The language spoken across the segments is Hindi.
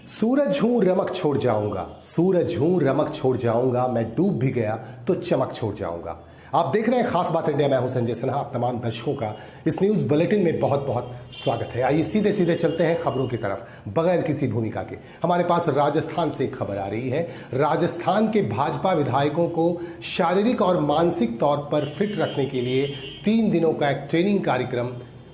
सूरज हूं रमक छोड़ जाऊंगा, सूरज हूं रमक छोड़ जाऊंगा, मैं डूब भी गया तो चमक छोड़ जाऊंगा। आप देख रहे हैं खास बात इंडिया, मैं हूं संजय सिन्हा। आप तमाम दर्शकों का इस न्यूज बुलेटिन में बहुत बहुत स्वागत है। आइए सीधे सीधे चलते हैं खबरों की तरफ बगैर किसी भूमिका के। हमारे पास राजस्थान से एक खबर आ रही है। राजस्थान के भाजपा विधायकों को शारीरिक और मानसिक तौर पर फिट रखने के लिए 3 दिनों का एक ट्रेनिंग कार्यक्रम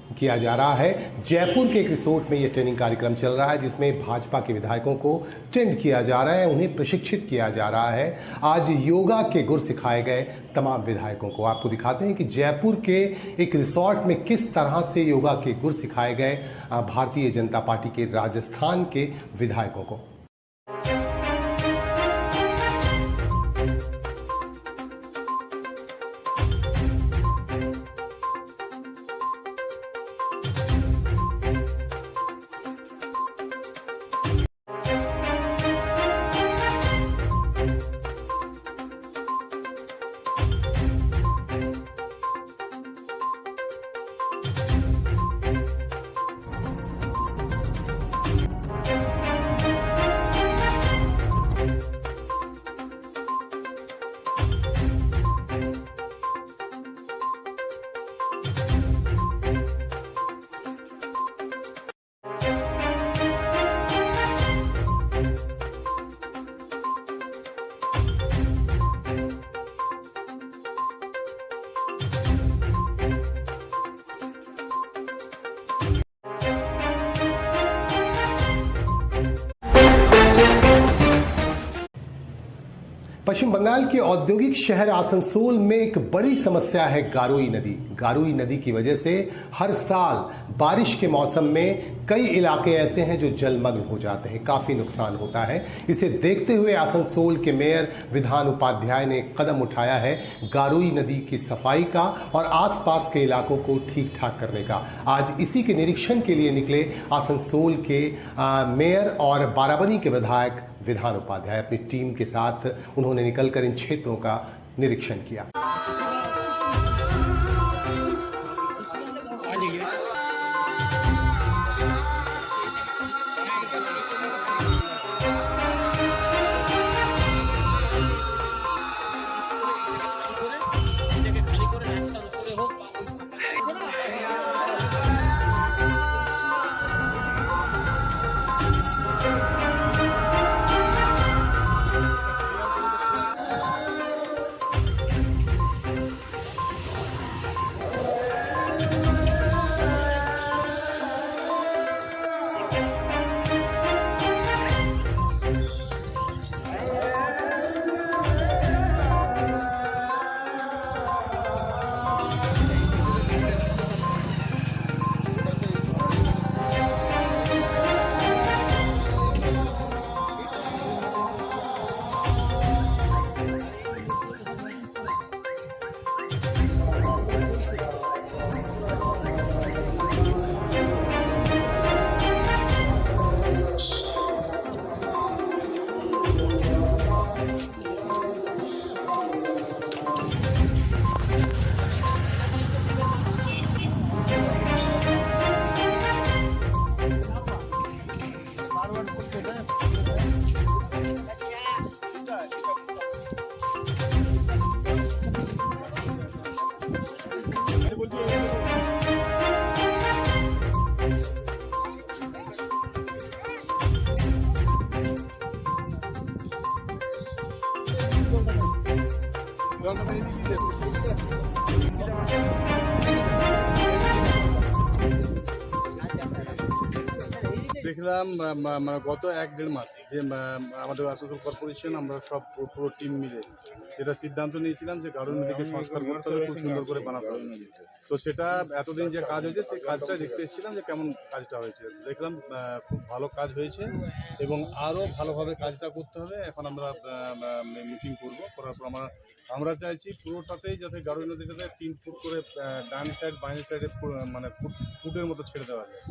किया जा रहा है। जयपुर के एक रिसोर्ट में यह ट्रेनिंग कार्यक्रम चल रहा है, जिसमें भाजपा के विधायकों को ट्रेंड किया जा रहा है, उन्हें प्रशिक्षित किया जा रहा है। आज योगा के गुर सिखाए गए तमाम विधायकों को। आपको दिखाते हैं कि जयपुर के एक रिसोर्ट में किस तरह से योगा के गुर सिखाए गए भारतीय जनता पार्टी के राजस्थान के विधायकों को। पश्चिम बंगाल के औद्योगिक शहर आसनसोल में एक बड़ी समस्या है गारोई नदी। गारोई नदी की वजह से हर साल बारिश के मौसम में कई इलाके ऐसे हैं जो जलमग्न हो जाते हैं, काफी नुकसान होता है। इसे देखते हुए आसनसोल के मेयर विधान उपाध्याय ने कदम उठाया है गारोई नदी की सफाई का और आसपास के इलाकों को ठीक ठाक करने का। आज इसी के निरीक्षण के लिए निकले आसनसोल के मेयर और बाराबनी के विधायक विधान उपाध्याय। अपनी टीम के साथ उन्होंने निकलकर इन क्षेत्रों का निरीक्षण किया। দেখলাম গত 1-1.5 মাস যে আমাদের আসানসোল কর্পোরেশন আমরা সব পুরো টিম মিলে যেটা সিদ্ধান্ত নিয়েছিলাম যে গারোই নদীকে সংস্কার করতে হবে, খুব সুন্দর করে বানাতে হবে। তো সেটা এতদিন যে কাজ হয়েছে সেই কাজটা দেখতে এসেছিলাম যে কেমন কাজটা হয়েছে। দেখলাম খুব ভালো কাজ হয়েছে এবং আরও ভালোভাবে কাজটা করতে হবে। এখন আমরা মিটিং করব, করার পর আমরা চাইছি পুরোটাতেই যাতে গারোই নদীটাতে 3 ফুট করে ডান সাইড বাইরে সাইডে মানে ফুটের মতো ছেড়ে দেওয়া যায়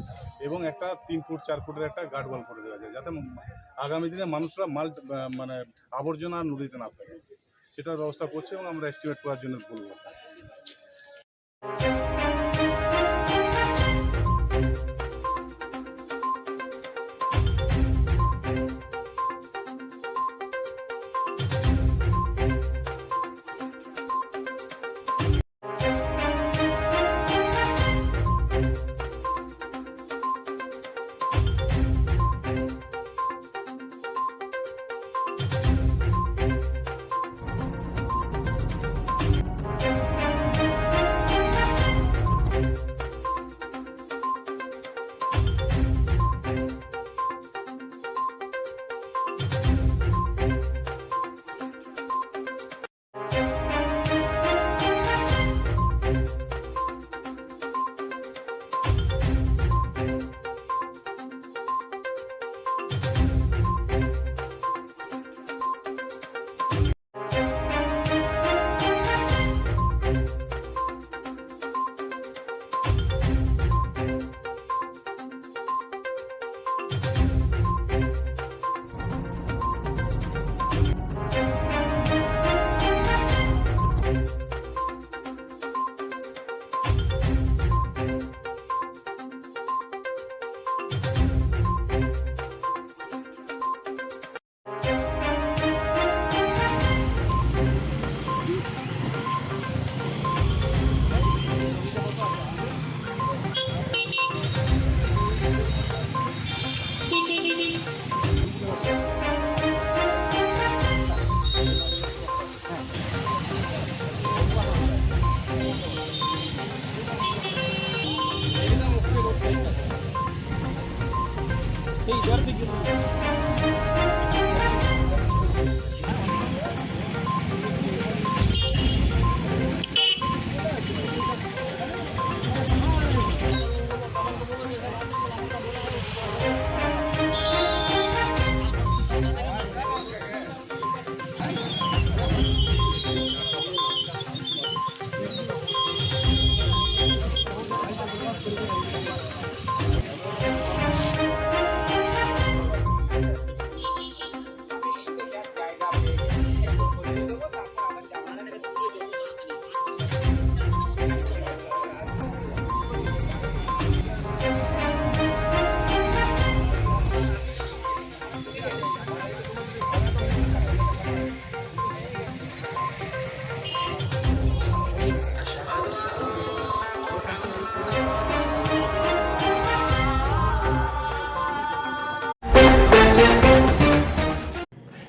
এবং একটা 3 ফুট 4 ফুটের একটা গার্ডওয়াল করে দেওয়া যায়, যাতে আগামী দিনে মানুষরা মানে আবর্জনা নদীতে না ফেলে। সেটার ব্যবস্থা করছে এবং আমরা এস্টিমেট করার জন্য বলবো।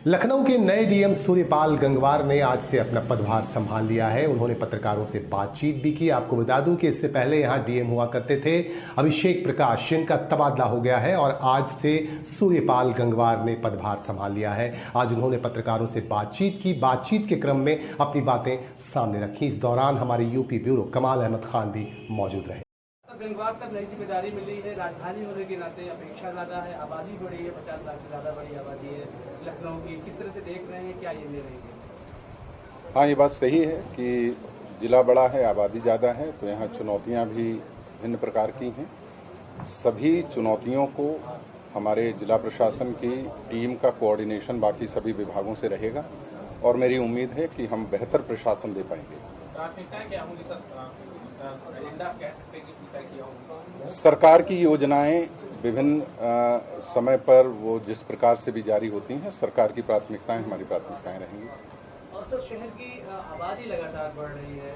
लखनऊ के नए डीएम सूर्यपाल गंगवार ने आज से अपना पदभार संभाल लिया है। उन्होंने पत्रकारों से बातचीत भी की। आपको बता दूं कि इससे पहले यहां डीएम हुआ करते थे अभिषेक प्रकाश, जिनका तबादला हो गया है और आज से सूर्यपाल गंगवार ने पदभार संभाल लिया है। आज उन्होंने पत्रकारों से बातचीत की। बातचीत के क्रम में अपनी बातें सामने रखी। इस दौरान हमारे यूपी ब्यूरो कमाल अहमद खान भी मौजूद रहे। गंगवार साहब, नई जिम्मेदारी मिली है, राजधानी होने के नाते अपेक्षा ज्यादा है, आबादी बढ़ी है, 50 लाख से ज्यादा बड़ी आबादी है लखनऊ की। किस तरह से देख रहे हैं, क्या ये ले रहे हैं? हाँ, ये बात सही है कि जिला बड़ा है, आबादी ज़्यादा है, तो यहाँ चुनौतियाँ भी भिन्न प्रकार की हैं। सभी चुनौतियों को हमारे जिला प्रशासन की टीम का कोऑर्डिनेशन बाकी सभी विभागों से रहेगा और मेरी उम्मीद है कि हम बेहतर प्रशासन दे पाएंगे। प्राथमिकताएं क्या होंगी सर? एजेंडा कह सकते हैं कि तय किया होगा? सरकार की योजनाएं विभिन्न समय पर वो जिस प्रकार से भी जारी होती हैं, सरकार की प्राथमिकताएं हमारी प्राथमिकताएं रहेंगी। और तो शहर की आबादी लगातार बढ़ रही है,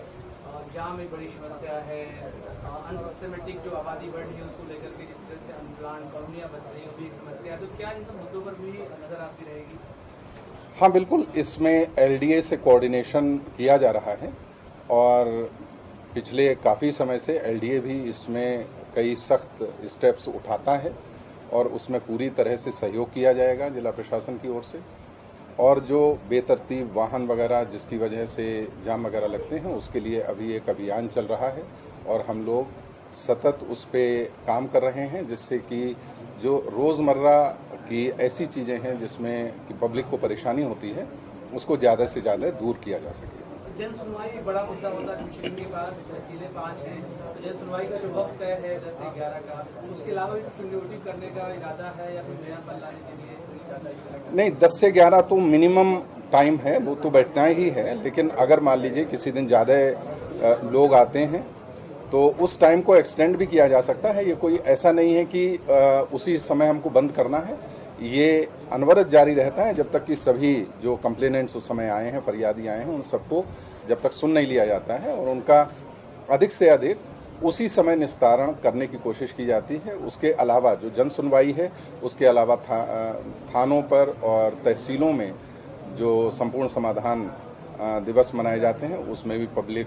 जाम एक बड़ी समस्या है, अनसिस्टमेटिक जो आबादी बढ़ रही है उसको लेकर के जिस तरह से अनप्लान कॉलोनियाँ बस रही है वो भी एक समस्या है। तो क्या इन सब मुद्दों पर भी नजर आती रहेगी? हाँ बिल्कुल, इसमें एलडीए से कोऑर्डिनेशन किया जा रहा है और पिछले काफ़ी समय से एलडीए भी इसमें कई सख्त स्टेप्स उठाता है और उसमें पूरी तरह से सहयोग किया जाएगा जिला प्रशासन की ओर से। और जो बेतरतीब वाहन वगैरह जिसकी वजह से जाम वगैरह लगते हैं, उसके लिए अभी एक अभियान चल रहा है और हम लोग सतत उस पर काम कर रहे हैं, जिससे कि जो रोज़मर्रा की ऐसी चीज़ें हैं जिसमें कि पब्लिक को परेशानी होती है, उसको ज़्यादा से ज़्यादा दूर किया जा सके। जन सुनवाई बड़ा मुद्दा होता है कमीशन के पास, तहसीलें 5 हैं, तो जन सुनवाई का जो वक्त तय है 10 से 11 का, उसके अलावा भी कुछ इनोवेटिव करने का इरादा है या कुछ नया पल लाने के लिए इरादा है? नहीं, 10 से 11 तो मिनिमम टाइम है, वो तो बैठना ही है। लेकिन अगर मान लीजिए किसी दिन ज़्यादा लोग आते हैं तो उस टाइम को एक्सटेंड भी किया जा सकता है। ये कोई ऐसा नहीं है कि उसी समय हमको बंद करना है। ये अनवरत जारी रहता है जब तक कि सभी जो कंप्लेनेंट्स उस समय आए हैं, फरियादी आए हैं, उन सबको जब तक सुन नहीं लिया जाता है और उनका अधिक से अधिक उसी समय निस्तारण करने की कोशिश की जाती है। उसके अलावा जो जन सुनवाई है, उसके अलावा थानों पर और तहसीलों में जो संपूर्ण समाधान दिवस मनाए जाते हैं, उसमें भी पब्लिक।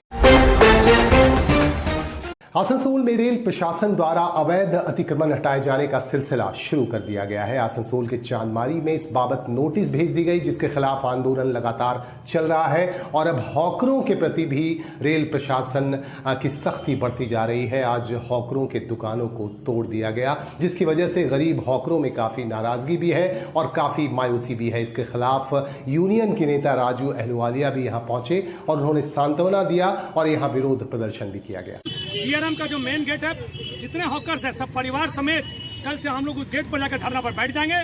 आसनसोल में रेल प्रशासन द्वारा अवैध अतिक्रमण हटाए जाने का सिलसिला शुरू कर दिया गया है। आसनसोल के चांदमारी में इस बाबत नोटिस भेज दी गई, जिसके खिलाफ आंदोलन लगातार चल रहा है और अब हॉकरों के प्रति भी रेल प्रशासन की सख्ती बढ़ती जा रही है। आज हॉकरों के दुकानों को तोड़ दिया गया, जिसकी वजह से गरीब हॉकरों में काफी नाराजगी भी है और काफी मायूसी भी है। इसके खिलाफ यूनियन के नेता राजू अहलुवालिया भी यहां पहुंचे और उन्होंने सांत्वना दिया और यहां विरोध प्रदर्शन भी किया गया। DRM का जो मेन गेट है, जितने हॉकर्स है सब परिवार समेत कल से हम लोग उस गेट पर जाकर धरना पर बैठ जाएंगे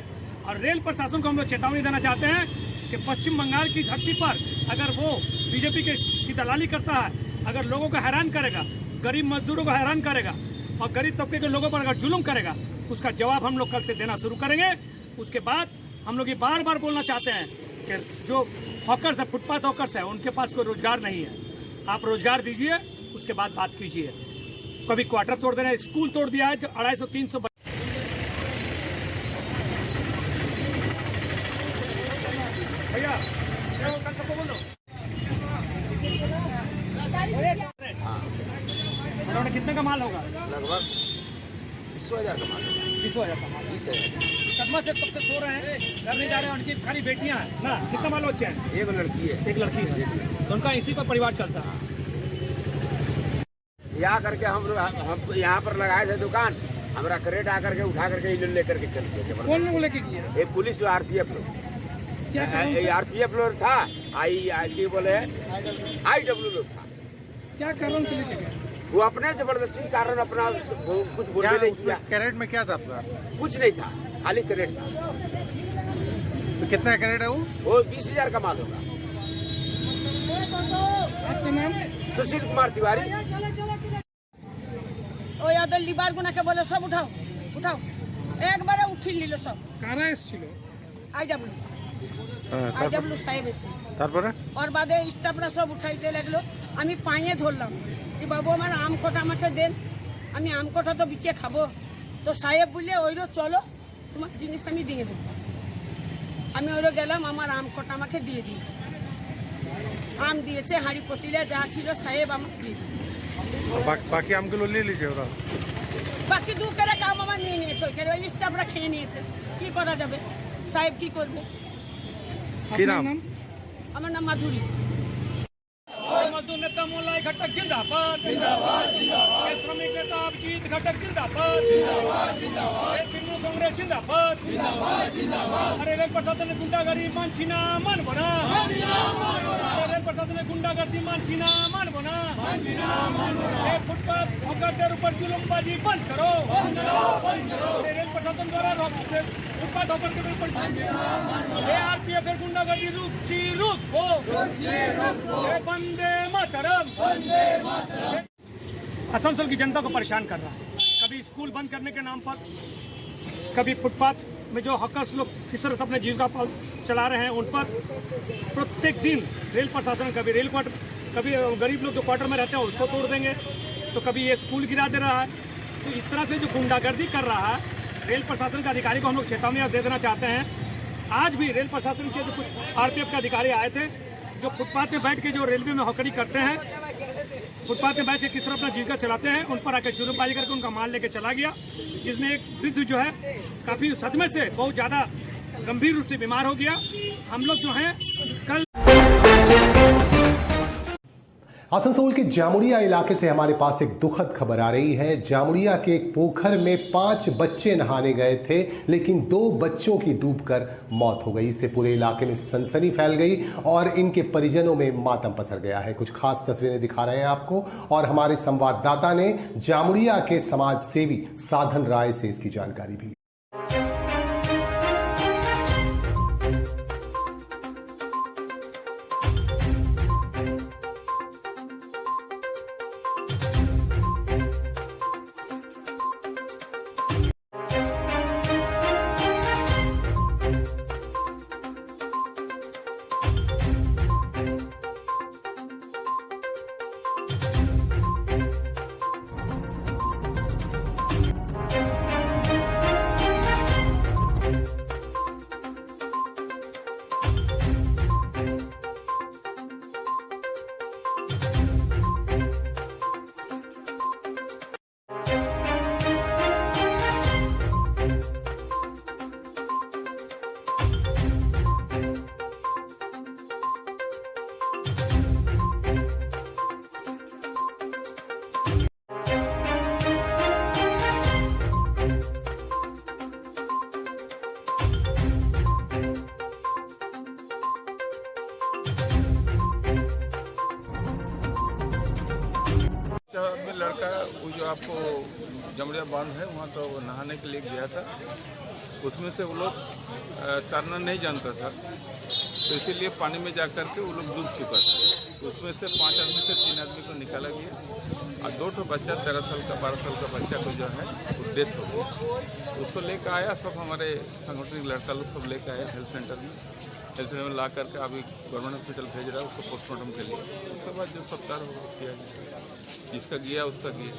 और रेल प्रशासन को हम लोग चेतावनी देना चाहते हैं कि पश्चिम बंगाल की धरती पर अगर वो बीजेपी की दलाली करता है, अगर लोगों को हैरान करेगा, गरीब मजदूरों को हैरान करेगा और गरीब तबके के लोगों पर अगर जुल्म करेगा, उसका जवाब हम लोग कल से देना शुरू करेंगे। उसके बाद हम लोग ये बार बार बोलना चाहते हैं कि जो हॉकर्स है, फुटपाथ हॉकर्स है, उनके पास कोई रोजगार नहीं है। आप रोजगार दीजिए, उसके बाद बात कीजिए। कभी क्वार्टर तोड़ देना, स्कूल तोड़ दिया है, 250-300 भैया कल सबको बोलो मोटामोटी कितने का माल होगा? लगभग 20,000 का माल। 20,000 का माल। कदमा से कब से सो रहे हैं, घर नहीं जा रहे हैं, उनकी खाली बेटियां हैं ना? कितना माल बच्चे हैं? एक लड़की है। एक लड़की है, तो उनका इसी पर परिवार चलता है। यहाँ करके हम यहाँ पर लगाए थे दुकान, हमारा क्रेट आकर के उठा करके लेकर के चल गए। कौन लोग लेके किए? ये पुलिस आरपीएफ लोग, आरपीएफ लोग था, आई बोले IW लोग था। क्या कारण से लेके गए? वो अपने जबरदस्ती कारण अपना कुछ बोलने नहीं किया। कैरेट में क्या था आपका? कुछ नहीं था, खाली क्रेट था। तो कितना कैरेट है वो 20,000 का माल होगा। आपका नाम? सुशील कुमार तिवारी। ओ यादव लिबार गुना के बोले सब उठाओ उठाओ एक बारे उठी लिलो सब কারা এসেছিল? আইডব্লিউ সাহেব এসে তারপরে ওর বাদে স্টাফরা সব উঠাইতে লাগলো। আমি পায়ে ধরলাম যে বাবু আমার আম কটা আমাকে দেন, আমি আম কটা তো বিচে খাবো। তো সাহেব বললে ওইরো চলো তোমার জিনিস আমি দিয়ে দেবো। আমি ওইরো গেলাম, আমার আম কটা আমাকে দিয়ে দিয়েছে। আম দিয়েছে, হাঁড়ি পতিলে যা ছিল সাহেব আমাকে দিয়ে দিয়েছে। বাকি আমগুলো নিয়ে লিজিয়ে ওরা। বাকি 2 ক্যারেট আম আমার নিয়ে নিয়েছে, ওই ক্যারেট স্টাফরা খেয়ে নিয়েছে। কি করা যাবে, সাহেব কি করবে? কি নাম? আমার নাম মাধুরী। मजदूर नेता मोलाई घटक जिंदाबाद जिंदाबाद जिंदाबाद। श्रमिक नेता अभिजीत घटक जिंदाबाद जिंदाबाद जिंदाबाद। तृणमूल कांग्रेस जिंदाबाद जिंदाबाद जिंदाबाद। अरे रेल प्रशासन ने गुंडागर्दी मानछीना मान बना, रेल प्रशासन ने गुंडागर्दी मानछीना मान बना। फुटपाथ हॉकरदेर ऊपर जुलूमबाजी बंद करो, रेल प्रशासन द्वारा फुटपाथ हॉकर के ऊपर ARPF गुंडागर्दी रुको वंदे मातरम। आसनसोल की जनता को परेशान कर रहा है, कभी स्कूल बंद करने के नाम पर, कभी फुटपाथ में जो हॉकर्स लोग किस तरह से अपने जीविका चला रहे हैं उन पर। प्रत्येक दिन रेल प्रशासन कभी रेल क्वार्टर, कभी गरीब लोग जो क्वार्टर में रहते हैं उसको तोड़ देंगे, तो कभी ये स्कूल गिरा दे रहा है। तो इस तरह से जो गुंडागर्दी कर रहा है रेल प्रशासन के अधिकारी को हम लोग चेतावनी दे देना चाहते हैं। आज भी रेल प्रशासन के जो कुछ RPF के अधिकारी आए थे, जो फुटपाथ में बैठ के जो रेलवे में हॉकरी करते हैं, फुटपाथ में बैठ के किस तरह अपना जीविका चलाते हैं, उन पर आकर जुलूमबाजी करके उनका माल लेके चला गया, जिसमें एक वृद्ध जो है काफी सदमे से बहुत ज्यादा गंभीर रूप से बीमार हो गया। हम लोग जो हैं कल आसनसोल के जामुड़िया इलाके से हमारे पास एक दुखद खबर आ रही है। जामुड़िया के एक पोखर में 5 बच्चे नहाने गए थे, लेकिन 2 बच्चों की डूबकर मौत हो गई। इससे पूरे इलाके में सनसनी फैल गई और इनके परिजनों में मातम पसर गया है। कुछ खास तस्वीरें दिखा रहे हैं आपको, और हमारे संवाददाता ने जामुड़िया के समाज सेवी साधन राय से इसकी जानकारी भी ली। लड़का वो जो आपको जमड़िया बांध है वहाँ तो वो नहाने के लिए गया था, उसमें से वो लोग तैरना नहीं जानता था, तो इसीलिए पानी में जा कर के वो लोग डूब चुका था। तो उसमें से 5 आदमी से 3 आदमी को निकाला गया और 2 बच्चा 13 साल का 12 साल का बच्चा को जो है वो डेथ हो गई। उसको लेकर आया सब हमारे संगठन लड़का लोग सब लेकर आया हेल्थ सेंटर में ला करके अभी गवर्नमेंट हॉस्पिटल भेज रहा है उसको पोस्टमार्टम के लिए। उसके बाद जो सब कार्य होगा किया जाएगा, जिसका गया उसका गया।